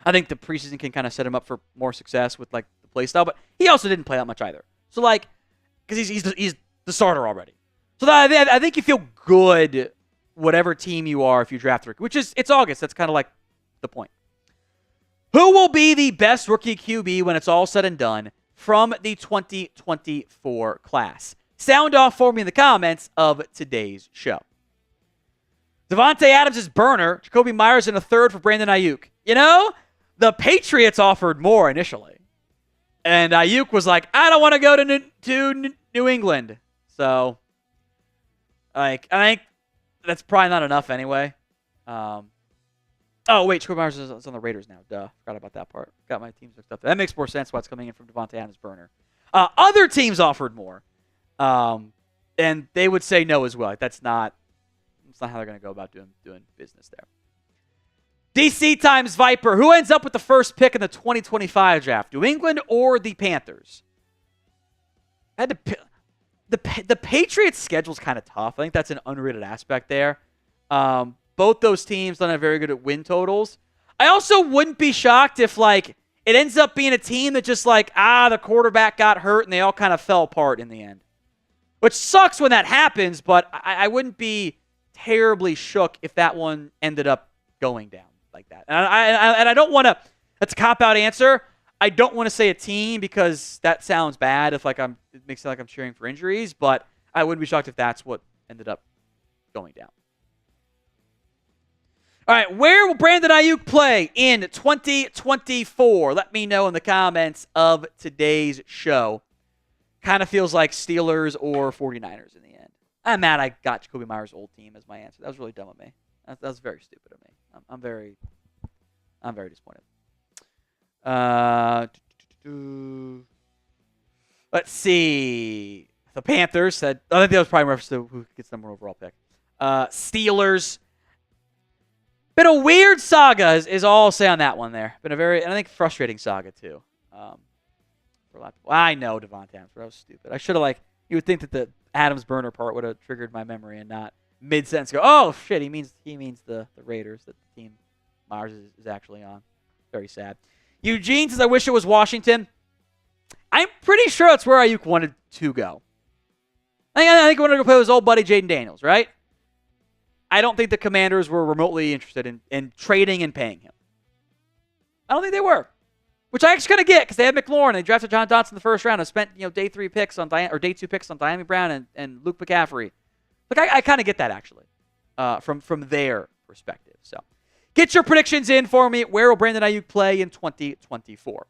I think the preseason can kind of set him up for more success with, like, the play style. But he also didn't play that much either. So, like, because he's the starter already. So I think you feel good whatever team you are if you draft a rookie, which is, it's August. That's kind of like the point. Who will be the best rookie QB when it's all said and done from the 2024 class? Sound off for me in the comments of today's show. Devontae Adams is burner. Jacoby Myers in a third for Brandon Aiyuk. You know, the Patriots offered more initially. And Aiyuk was like, I don't want to go to New England. So, like, I think that's probably not enough anyway. Oh, wait, Jacoby Myers is on the Raiders now. Duh, forgot about that part. Got my teams mixed up. That makes more sense why it's coming in from Devontae Adams burner. Other teams offered more. And they would say no as well. Like, that's not how they're going to go about doing business there. DC times Viper. Who ends up with the first pick in the 2025 draft? New England or the Panthers? I had to pick. The Patriots' schedule is kind of tough. I think that's an underrated aspect there. Both those teams don't have very good at win totals. I also wouldn't be shocked if, like, it ends up being a team that just, like, the quarterback got hurt and they all kind of fell apart in the end. Which sucks when that happens, but I wouldn't be terribly shook if that one ended up going down like that. And I don't want to, that's a cop-out answer. I don't want to say a team because that sounds bad if, like, it makes it sound like I'm cheering for injuries, but I wouldn't be shocked if that's what ended up going down. All right, where will Brandon Aiyuk play in 2024? Let me know in the comments of today's show. Kind of feels like Steelers or 49ers in the end. I'm mad I got Jacoby Myers' old team as my answer. That was really dumb of me. That was very stupid of me. I'm very disappointed. Let's see. The Panthers said, I think that was probably reference to who gets number one overall pick. Steelers. Been a weird saga is all I'll say on that one there. Been a very, and I think, frustrating saga too. For a lot of people. I know Devontae Adams, but I was stupid. I should have, like, you would think that the Adams burner part would have triggered my memory and not mid-sentence go, oh shit, he means the Raiders that the team Myers is actually on. Very sad. Eugene says, I wish it was Washington. I'm pretty sure that's where Aiyuk wanted to go. I think he wanted to go play with his old buddy Jaden Daniels, right? I don't think the Commanders were remotely interested in trading and paying him. I don't think they were. Which I actually kind of get because they had McLaurin. They drafted John Dotson in the first round and spent, day 2 picks on Diami Brown and Luke McCaffrey. Look, I kind of get that actually from their perspective. So get your predictions in for me. Where will Brandon Aiyuk play in 2024?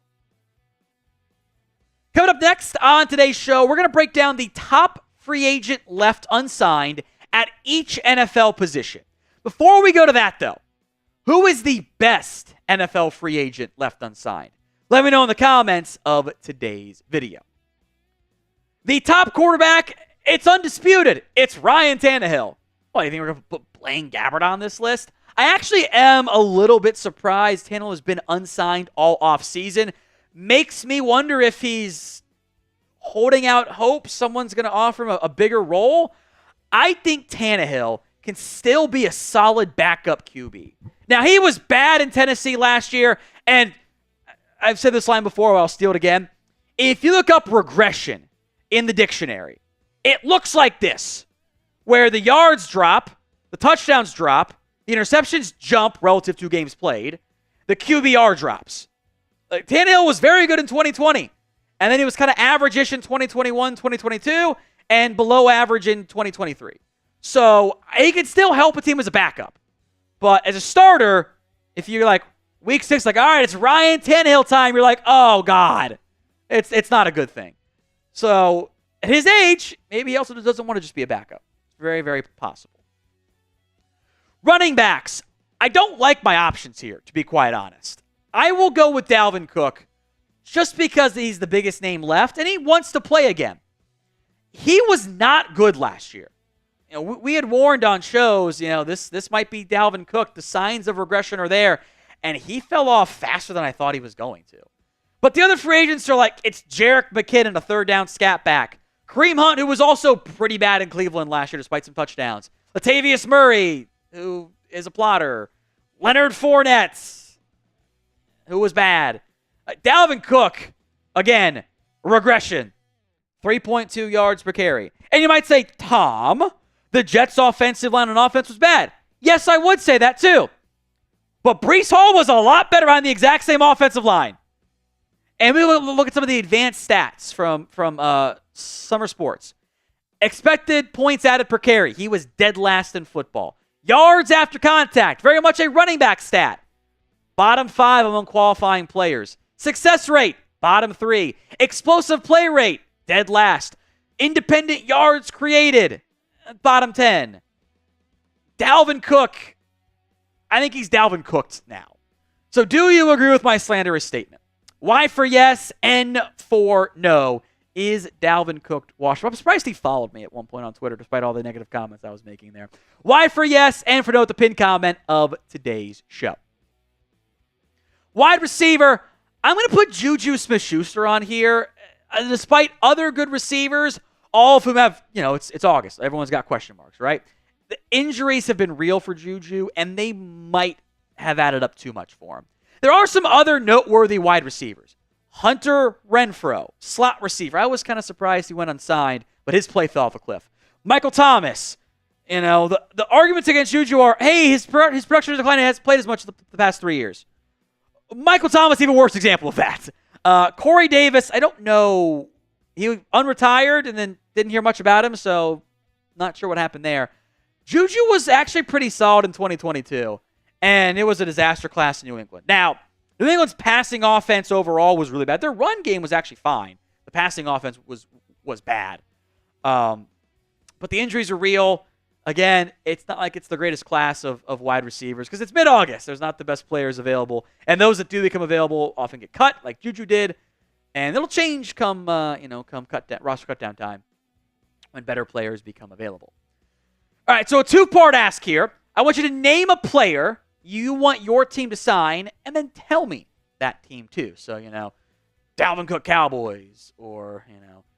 Coming up next on today's show, we're going to break down the top free agent left unsigned at each NFL position. Before we go to that, though, who is the best NFL free agent left unsigned? Let me know in the comments of today's video. The top quarterback, it's undisputed. It's Ryan Tannehill. What, do you think we're going to put Blaine Gabbert on this list? I actually am a little bit surprised Tannehill has been unsigned all offseason. Makes me wonder if he's holding out hope someone's going to offer him a bigger role, I think Tannehill can still be a solid backup QB. Now, he was bad in Tennessee last year, and I've said this line before, I'll steal it again. If you look up regression in the dictionary, it looks like this, where the yards drop, the touchdowns drop, the interceptions jump relative to games played, the QBR drops. Tannehill was very good in 2020, and then he was kind of average-ish in 2021, 2022, and below average in 2023. So he could still help a team as a backup. But as a starter, if you're like week 6, like, all right, it's Ryan Tannehill time, you're like, oh, God. It's not a good thing. So at his age, maybe he also doesn't want to just be a backup. It's very, very possible. Running backs. I don't like my options here, to be quite honest. I will go with Dalvin Cook just because he's the biggest name left, and he wants to play again. He was not good last year. We had warned on shows, this might be Dalvin Cook. The signs of regression are there, and he fell off faster than I thought he was going to. But the other free agents are like, it's Jerick McKinnon, a third down scat back. Kareem Hunt, who was also pretty bad in Cleveland last year despite some touchdowns. Latavius Murray, who is a plotter. Leonard Fournette, who was bad. Dalvin Cook, again, regression. 3.2 yards per carry. And you might say, Tom, the Jets' offensive line on offense was bad. Yes, I would say that too. But Breece Hall was a lot better on the exact same offensive line. And we look at some of the advanced stats from Summer Sports. Expected points added per carry. He was dead last in football. Yards after contact. Very much a running back stat. Bottom 5 among qualifying players. Success rate. Bottom 3. Explosive play rate. Dead last. Independent yards created. Bottom 10. Dalvin Cook. I think he's Dalvin Cooked now. So do you agree with my slanderous statement? Y for yes, N for no. Is Dalvin Cook washed? I'm surprised he followed me at one point on Twitter despite all the negative comments I was making there. Y for yes, N for no at the pinned comment of today's show. Wide receiver, I'm going to put Juju Smith-Schuster on here. Despite other good receivers, all of whom have, it's August. Everyone's got question marks, right? The injuries have been real for Juju, and they might have added up too much for him. There are some other noteworthy wide receivers. Hunter Renfrow, slot receiver. I was kind of surprised he went unsigned, but his play fell off a cliff. Michael Thomas. The arguments against Juju are, hey, his production decline hasn't played as much the past 3 years. Michael Thomas, even worse example of that. Corey Davis, I don't know. He unretired and then didn't hear much about him, so not sure what happened there. Juju was actually pretty solid in 2022, and it was a disaster class in New England. Now, New England's passing offense overall was really bad. Their run game was actually fine. The passing offense was bad. But the injuries are real. Again, it's not like it's the greatest class of wide receivers because it's mid-August. There's not the best players available. And those that do become available often get cut, like Juju did. And it'll change come roster cutdown time when better players become available. All right, so a two-part ask here. I want you to name a player you want your team to sign, and then tell me that team too. So, Dalvin Cook Cowboys, or,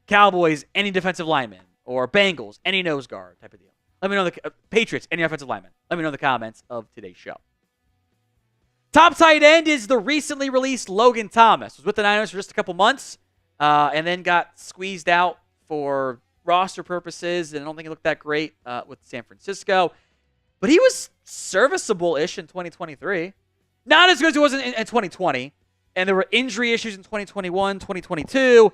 Cowboys, any defensive lineman, or Bengals, any nose guard type of deal. Let me know the Patriots, any offensive lineman. Let me know in the comments of today's show. Top tight end is the recently released Logan Thomas. Was with the Niners for just a couple months, and then got squeezed out for roster purposes, and I don't think he looked that great with San Francisco. But he was serviceable-ish in 2023. Not as good as he was in 2020. And there were injury issues in 2021, 2022.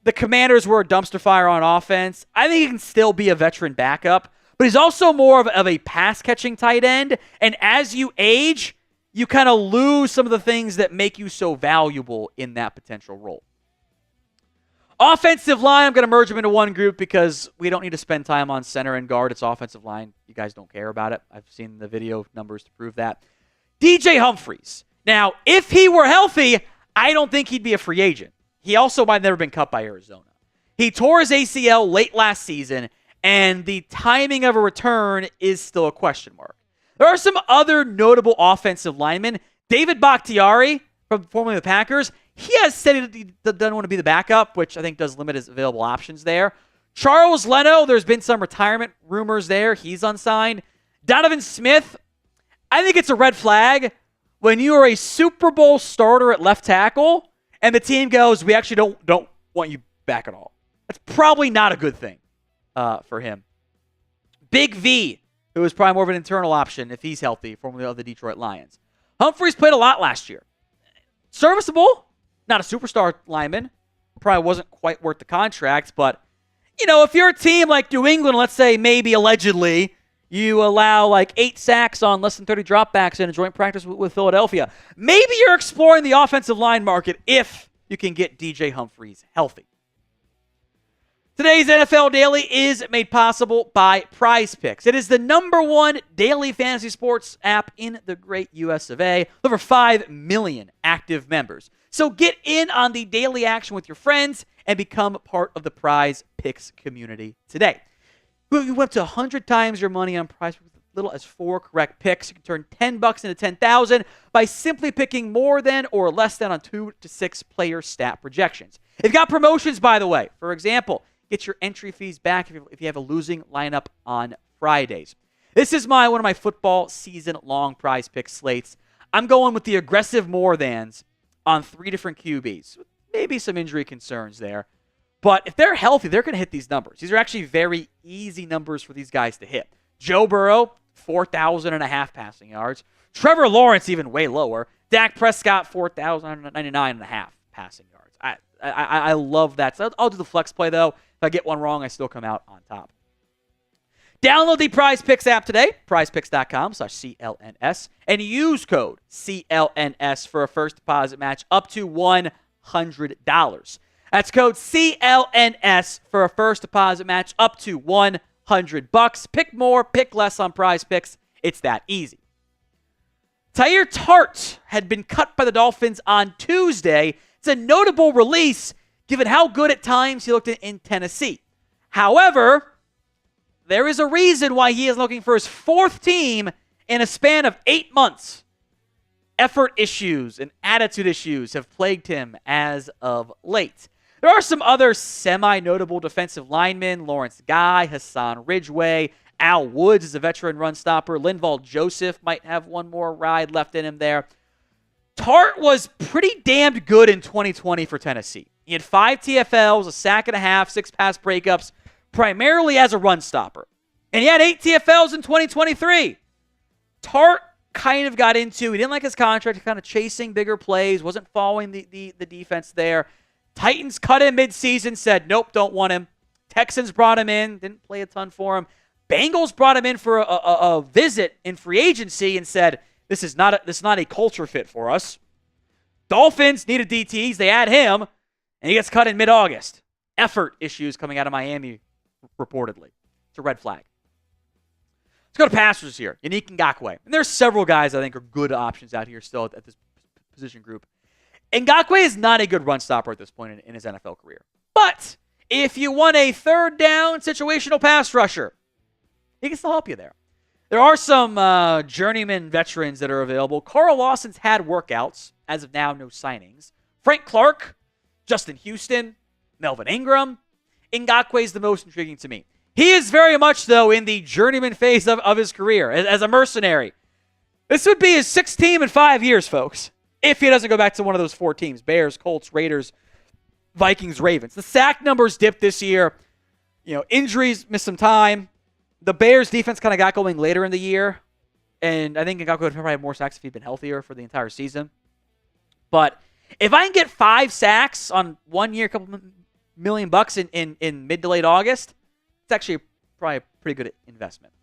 The Commanders were a dumpster fire on offense. I think he can still be a veteran backup. But he's also more of a pass-catching tight end. And as you age, you kind of lose some of the things that make you so valuable in that potential role. Offensive line, I'm going to merge them into one group because we don't need to spend time on center and guard. It's offensive line. You guys don't care about it. I've seen the video numbers to prove that. DJ Humphries. Now, if he were healthy, I don't think he'd be a free agent. He also might have never been cut by Arizona. He tore his ACL late last season, and the timing of a return is still a question mark. There are some other notable offensive linemen. David Bakhtiari, from formerly the Packers, He has said he doesn't want to be the backup, which I think does limit his available options there. Charles Leno, there's been some retirement rumors there. He's unsigned. Donovan Smith, I think it's a red flag when you are a Super Bowl starter at left tackle and the team goes, we actually don't want you back at all. That's probably not a good thing for him. Big V, who was probably more of an internal option if he's healthy, formerly of the Detroit Lions. Humphreys played a lot last year. Serviceable, not a superstar lineman. Probably wasn't quite worth the contract, but, if you're a team like New England, let's say maybe allegedly, you allow like 8 sacks on less than 30 dropbacks in a joint practice with Philadelphia, maybe you're exploring the offensive line market if you can get DJ Humphreys healthy. Today's NFL Daily is made possible by Prize Picks. It is the #1 daily fantasy sports app in the great US of A. Over 5 million active members. So get in on the daily action with your friends and become part of the Prize Picks community today. You went to 100 times your money on Prize Picks with as little as 4 correct picks. You can turn $10 into $10,000 by simply picking more than or less than on 2 to 6 player stat projections. They've got promotions, by the way. For example, get your entry fees back if you have a losing lineup on Fridays. This is one of my football season-long Prize Picks slates. I'm going with the aggressive more thans on 3 different QBs. Maybe some injury concerns there. But if they're healthy, they're going to hit these numbers. These are actually very easy numbers for these guys to hit. Joe Burrow, 4,500 passing yards. Trevor Lawrence, even way lower. Dak Prescott, 4,099.5 passing yards. I love that. So I'll do the flex play, though. If I get one wrong, I still come out on top. Download the Prize Picks app today, prizepicks.com/CLNS, and use code CLNS for a first deposit match up to $100. That's code CLNS for a first deposit match up to $100. Pick more, pick less on Prize Picks. It's that easy. Tyler Tart had been cut by the Dolphins on Tuesday. It's a notable release given how good at times he looked in Tennessee. However, there is a reason why he is looking for his 4th team in a span of 8 months. Effort issues and attitude issues have plagued him as of late. There are some other semi-notable defensive linemen. Lawrence Guy, Haason Reddick, Al Woods is a veteran run stopper. Linval Joseph might have one more ride left in him there. Tart was pretty damned good in 2020 for Tennessee. He had 5 TFLs, a sack and a half, 6 pass breakups, primarily as a run stopper. And he had 8 TFLs in 2023. Tart kind of got into, he didn't like his contract, kind of chasing bigger plays, wasn't following the defense there. Titans cut him midseason, said, nope, don't want him. Texans brought him in, didn't play a ton for him. Bengals brought him in for a visit in free agency and said, this is not a culture fit for us. Dolphins needed DTs, they add him, and he gets cut in mid-August. Effort issues coming out of Miami, reportedly. It's a red flag. Let's go to passers here. Yannick Ngakoue. And there's several guys I think are good options out here still at this position group. Ngakoue is not a good run stopper at this point in his NFL career. But if you want a third down situational pass rusher, he can still help you there. There are some journeyman veterans that are available. Carl Lawson's had workouts. As of now, no signings. Frank Clark, Justin Houston, Melvin Ingram. Ngakoue is the most intriguing to me. He is very much, though, in the journeyman phase of his career as a mercenary. This would be his 6th team in 5 years, folks, if he doesn't go back to one of those 4 teams: Bears, Colts, Raiders, Vikings, Ravens. The sack numbers dipped this year. Injuries missed some time. The Bears' defense kind of got going later in the year, and I think Ngakoue would probably have more sacks if he'd been healthier for the entire season. But if I can get 5 sacks on 1 year, a couple $1 million in mid to late August, it's actually probably a pretty good investment.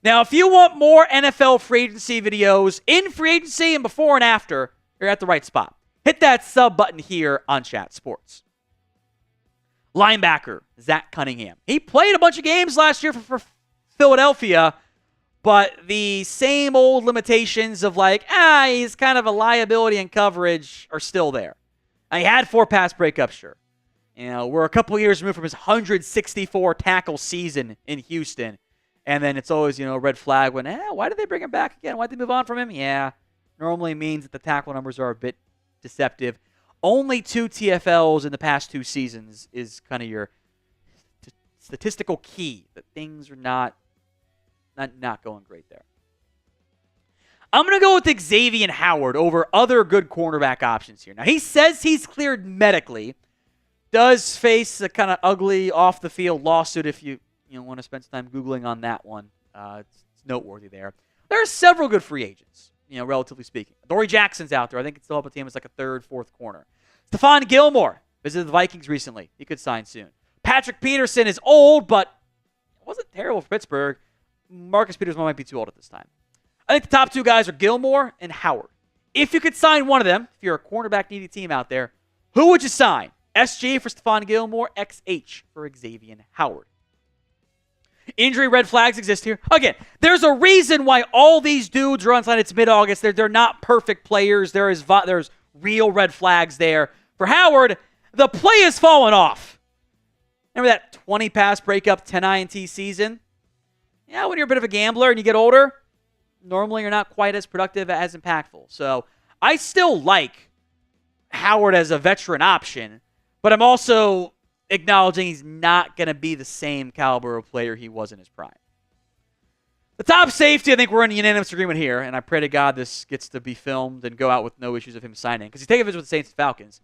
Now, if you want more NFL free agency videos in free agency and before and after, you're at the right spot. Hit that sub button here on Chat Sports. Linebacker, Zach Cunningham. He played a bunch of games last year for Philadelphia, but the same old limitations of he's kind of a liability in coverage are still there. Now, he had 4 pass breakups, sure. We're a couple years removed from his 164 tackle season in Houston. And then it's always, red flag when, why did they bring him back again? Why did they move on from him? Yeah, normally means that the tackle numbers are a bit deceptive. only 2 TFLs in the past 2 seasons is kind of your statistical key that things are not going great there. I'm going to go with Xavier Howard over other good cornerback options here. Now, he says he's cleared medically. Does face a kind of ugly off-the-field lawsuit if you want to spend some time Googling on that one. It's noteworthy there. There are several good free agents, relatively speaking. Dory Jackson's out there. I think it's still up with him as like a 3rd, 4th corner. Stephon Gilmore visited the Vikings recently. He could sign soon. Patrick Peterson is old, but wasn't terrible for Pittsburgh. Marcus Peters might be too old at this time. I think the top 2 guys are Gilmore and Howard. If you could sign one of them, if you're a cornerback needy team out there, who would you sign? SG for Stephon Gilmore, XH for Xavier Howard. Injury red flags exist here. Again, there's a reason why all these dudes are unsigned. It's mid-August. They're not perfect players. There's real red flags there. For Howard, the play has fallen off. Remember that 20 pass breakup, 10 INT season? Yeah, when you're a bit of a gambler and you get older, normally you're not quite as productive, as impactful. So I still like Howard as a veteran option, but I'm also acknowledging he's not going to be the same caliber of player he was in his prime. The top safety, I think we're in unanimous agreement here, and I pray to God this gets to be filmed and go out with no issues of him signing, because he's taking a visit with the Saints and Falcons.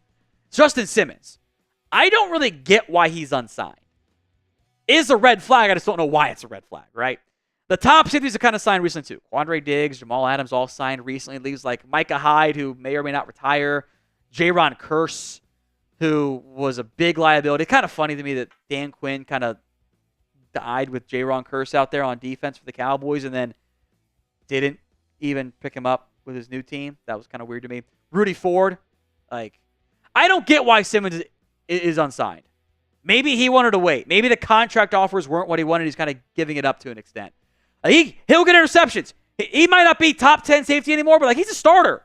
It's Justin Simmons. I don't really get why he's unsigned. It is a red flag, I just don't know why it's a red flag, right? The top safeties are kind of signed recently too. Quandre Diggs, Jamal Adams all signed recently. Leaves like Micah Hyde, who may or may not retire. Jaron Kearse, who was a big liability. Kind of funny to me that Dan Quinn kind of died with Jaron Kearse out there on defense for the Cowboys and then didn't even pick him up with his new team. That was kind of weird to me. Rudy Ford, I don't get why Simmons is unsigned. Maybe he wanted to wait. Maybe the contract offers weren't what he wanted. He's kind of giving it up to an extent. He'll get interceptions. He might not be top 10 safety anymore, but he's a starter.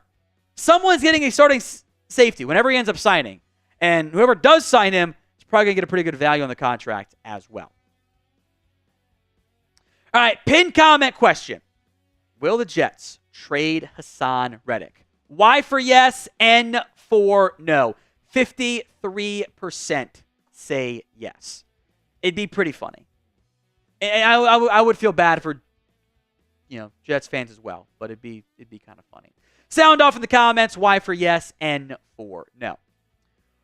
Someone's getting a starting safety whenever he ends up signing. And whoever does sign him is probably going to get a pretty good value on the contract as well. All right, pinned comment question. Will the Jets trade Haason Reddick? Y for yes, N for no. 53% say yes. It'd be pretty funny. And I would feel bad for Jets fans as well, but it'd be kind of funny. Sound off in the comments. Y for yes, N for no.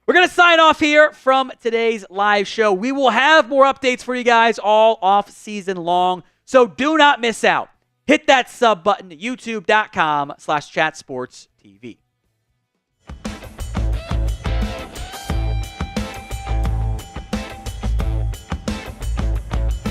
We're going to sign off here from today's live show. We will have more updates for you guys all off season long, so do not miss out. Hit that sub button at youtube.com/chatsportstv.